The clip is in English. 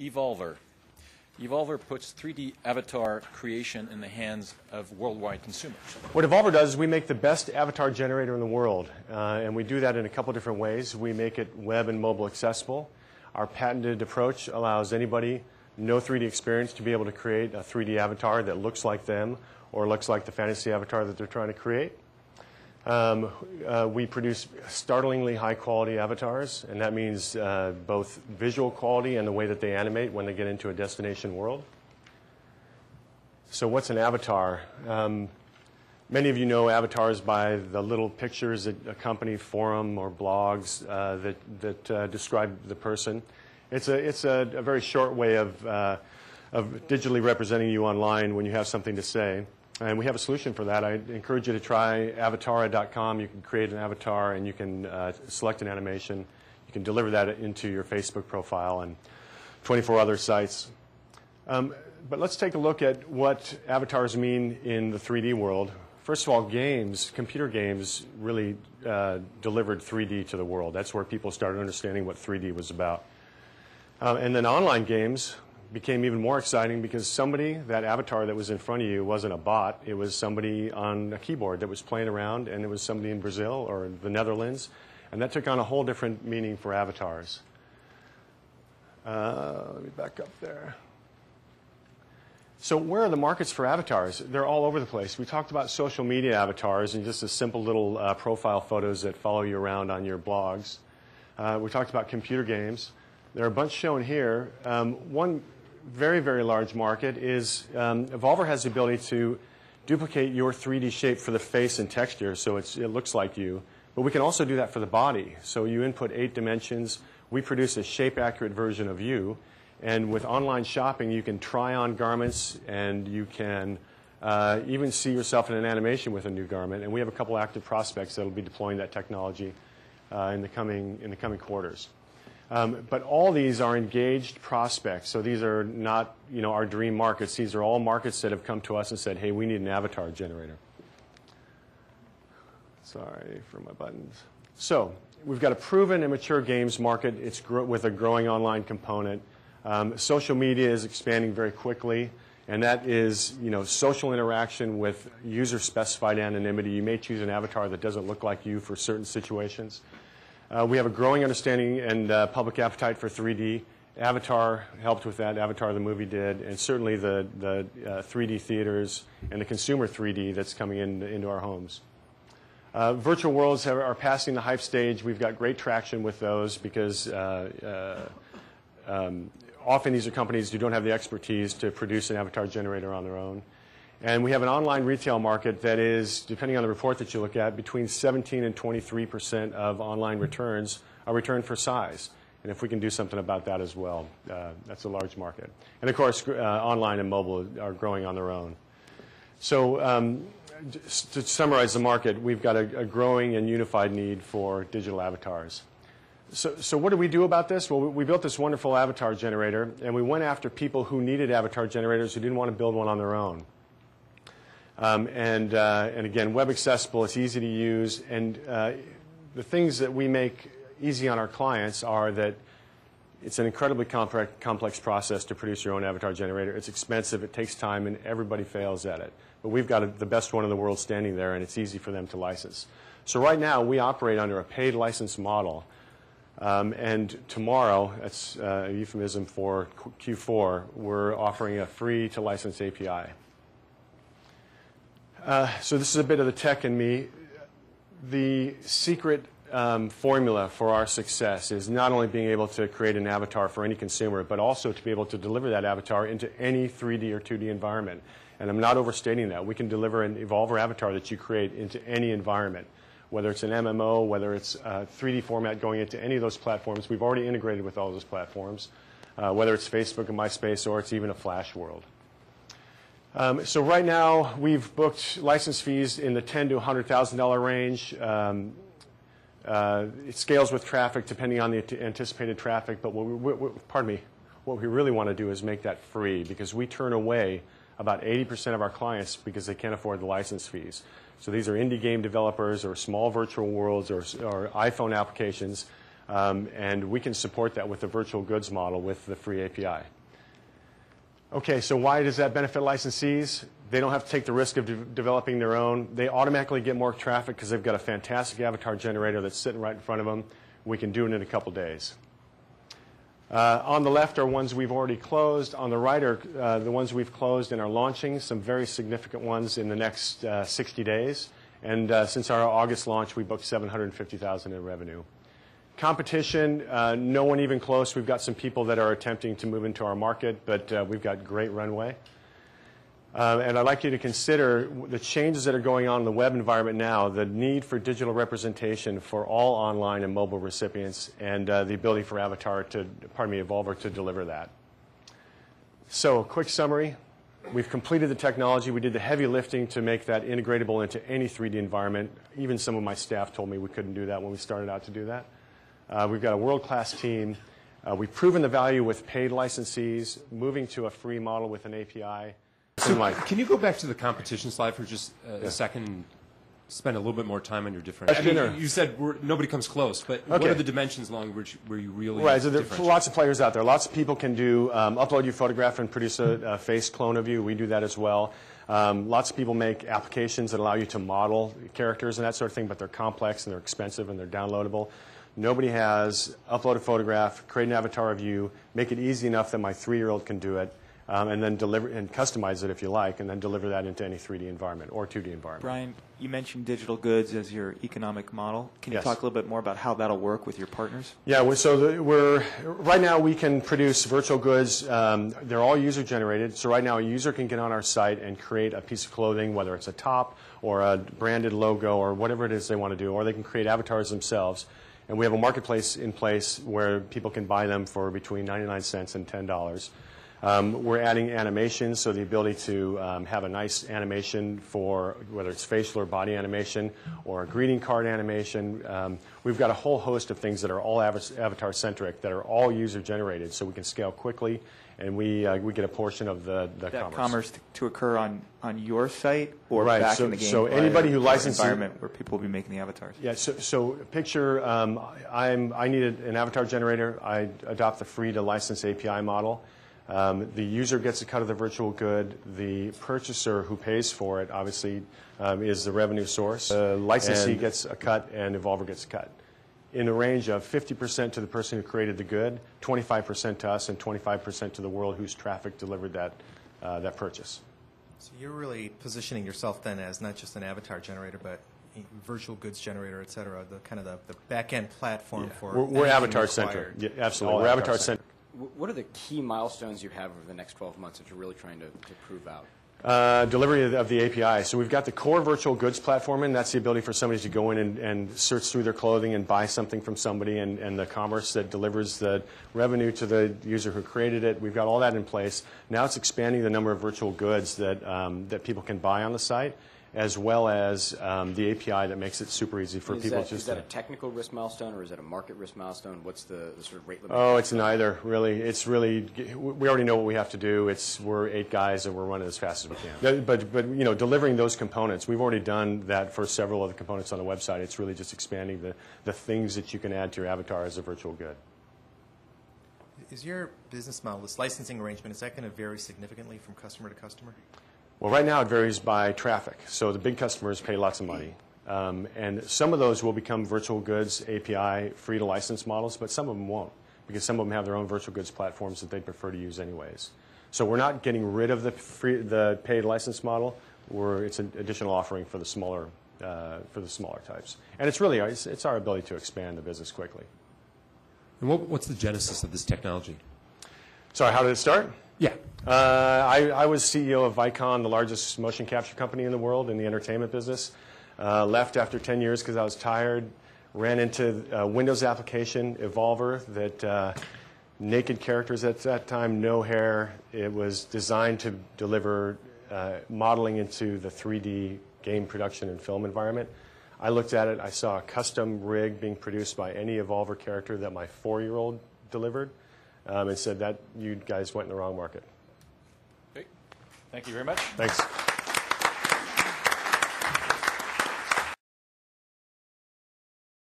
Evolver. Evolver puts 3D avatar creation in the hands of worldwide consumers. What Evolver does is we make the best avatar generator in the world, and we do that in a couple different ways. We make it web and mobile accessible. Our patented approach allows anybody, no 3D experience, to be able to create a 3D avatar that looks like them or looks like the fantasy avatar that they're trying to create. We produce startlingly high-quality avatars, and that means both visual quality and the way that they animate when they get into a destination world. So what's an avatar? Many of you know avatars by the little pictures that accompany forum or blogs that describe the person. It's a very short way of digitally representing you online when you have something to say. And we have a solution for that. I encourage you to try avatara.com. You can create an avatar and you can select an animation. You can deliver that into your Facebook profile and 24 other sites. But let's take a look at what avatars mean in the 3D world. First of all, games, computer games, really delivered 3D to the world. That's where people started understanding what 3D was about. And then online games became even more exciting because somebody, that avatar that was in front of you, wasn't a bot. It was somebody on a keyboard that was playing around, and it was somebody in Brazil or the Netherlands. And that took on a whole different meaning for avatars. Let me back up there. So where are the markets for avatars? They're all over the place. We talked about social media avatars and just the simple little profile photos that follow you around on your blogs. We talked about computer games. There are a bunch shown here. One very, very large market is Evolver has the ability to duplicate your 3D shape for the face and texture so it looks like you. But we can also do that for the body. So you input 8 dimensions. We produce a shape-accurate version of you. And with online shopping, you can try on garments, and you can even see yourself in an animation with a new garment. And we have a couple active prospects that will be deploying that technology in the coming quarters. But all these are engaged prospects. So these are not, our dream markets. These are all markets that have come to us and said, hey, we need an avatar generator. Sorry for my buttons. So we've got a proven and mature games market. It's with a growing online component. Social media is expanding very quickly, and that is, social interaction with user-specified anonymity. You may choose an avatar that doesn't look like you for certain situations. We have a growing understanding and public appetite for 3D. Avatar helped with that. Avatar, the movie, did, and certainly the 3D theaters and the consumer 3D that's coming into our homes. Virtual worlds are passing the hype stage. We've got great traction with those because often these are companies who don't have the expertise to produce an avatar generator on their own. And we have an online retail market that is, depending on the report that you look at, between 17 and 23% of online returns are returned for size. And if we can do something about that as well, that's a large market. And of course, online and mobile are growing on their own. So to summarize the market, we've got a growing and unified need for digital avatars. So what did we do about this? Well, we built this wonderful avatar generator, and we went after people who needed avatar generators who didn't want to build one on their own. And again, web accessible, it's easy to use, and the things that we make easy on our clients are that it's an incredibly complex process to produce your own avatar generator. It's expensive, it takes time, and everybody fails at it. But we've got the best one in the world standing there, and it's easy for them to license. So right now, we operate under a paid license model. And tomorrow, that's a euphemism for Q4, we're offering a free-to-license API. So this is a bit of the tech in me. The secret formula for our success is not only being able to create an avatar for any consumer, but also to be able to deliver that avatar into any 3D or 2D environment. And I'm not overstating that. We can deliver an Evolver avatar that you create into any environment, whether it's an MMO, whether it's a 3D format going into any of those platforms. We've already integrated with all those platforms, whether it's Facebook and MySpace or it's even a Flash world. So right now, we've booked license fees in the $10,000 to $100,000 range. It scales with traffic depending on the anticipated traffic, but what we really want to do is make that free because we turn away about 80% of our clients because they can't afford the license fees. So these are indie game developers or small virtual worlds or iPhone applications And we can support that with the virtual goods model with the free API. Okay, so why does that benefit licensees? They don't have to take the risk of developing their own. They automatically get more traffic because they've got a fantastic avatar generator that's sitting right in front of them. We can do it in a couple days. On the left are ones we've already closed. On the right are the ones we've closed and are launching, some very significant ones in the next 60 days. And since our August launch, we booked $750,000 in revenue. Competition, no one even close. We've got some people that are attempting to move into our market, but we've got great runway. And I'd like you to consider the changes that are going on in the web environment now, the need for digital representation for all online and mobile recipients, and the ability for Evolver to deliver that. So, a quick summary. We've completed the technology. We did the heavy lifting to make that integratable into any 3D environment. Even some of my staff told me we couldn't do that when we started out to do that. We've got a world-class team. We've proven the value with paid licensees, moving to a free model with an API. So can you go back to the competition slide for just a second and spend a little bit more time on your different... You said nobody comes close, but what are the dimensions along which where you really... Right, so there are lots of players out there. Lots of people can do upload your photograph and produce a face clone of you. We do that as well. Lots of people make applications that allow you to model characters and that sort of thing, but they're complex and they're expensive and they're downloadable. Nobody has upload a photograph, create an avatar of you, make it easy enough that my 3-year-old can do it, and then deliver and customize it if you like, and then deliver that into any 3D environment or 2D environment. Brian, you mentioned digital goods as your economic model. Can you talk a little bit more about how that'll work with your partners? Yeah, right now we can produce virtual goods. They're all user generated. So right now a user can get on our site and create a piece of clothing, whether it's a top or a branded logo or whatever it is they want to do, or they can create avatars themselves. And we have a marketplace in place where people can buy them for between 99 cents and $10. We're adding animation, so the ability to have a nice animation for whether it's facial or body animation or a greeting card animation. We've got a whole host of things that are all avatar-centric, that are all user-generated, so we can scale quickly, and we get a portion of the commerce to occur on your site or back in the game. So anybody who licenses environment where people will be making the avatars. Yeah. So picture I needed an avatar generator. I adopt the free to license API model. The user gets a cut of the virtual good. The purchaser who pays for it, obviously, is the revenue source. The licensee gets a cut, and Evolver gets a cut. In the range of 50% to the person who created the good, 25% to us, and 25% to the world whose traffic delivered that purchase. So you're really positioning yourself then as not just an avatar generator, but virtual goods generator, et cetera, the back-end platform for... We're avatar-centric. Yeah, absolutely. We're avatar-centric. What are the key milestones you have over the next 12 months that you're really trying to prove out? Delivery of the API. So we've got the core virtual goods platform, and that's the ability for somebody to go in and search through their clothing and buy something from somebody, and the commerce that delivers the revenue to the user who created it. We've got all that in place. Now it's expanding the number of virtual goods that people can buy on the site, as well as the API that makes it super easy for people just to... Is that a technical risk milestone or is that a market risk milestone? What's the sort of rate limit? Oh, it's neither, really. It's really, we already know what we have to do. We're 8 guys and we're running as fast as we can. But delivering those components, we've already done that for several of the components on the website. It's really just expanding the things that you can add to your avatar as a virtual good. Is your business model, this licensing arrangement, is that going to vary significantly from customer to customer? Well, right now it varies by traffic. So the big customers pay lots of money. And some of those will become virtual goods API free-to-license models, but some of them won't, because some of them have their own virtual goods platforms that they prefer to use anyways. So we're not getting rid of the paid license model. It's an additional offering for the smaller types. And it's our ability to expand the business quickly. And what's the genesis of this technology? Sorry, how did it start? Yeah. I was CEO of Vicon, the largest motion capture company in the world in the entertainment business. Left after 10 years because I was tired. Ran into a Windows application, Evolver, that naked characters at that time, no hair. It was designed to deliver modeling into the 3D game production and film environment. I looked at it. I saw a custom rig being produced by any Evolver character that my 4-year-old delivered. And said that you guys went in the wrong market. Great. Thank you very much. Thanks.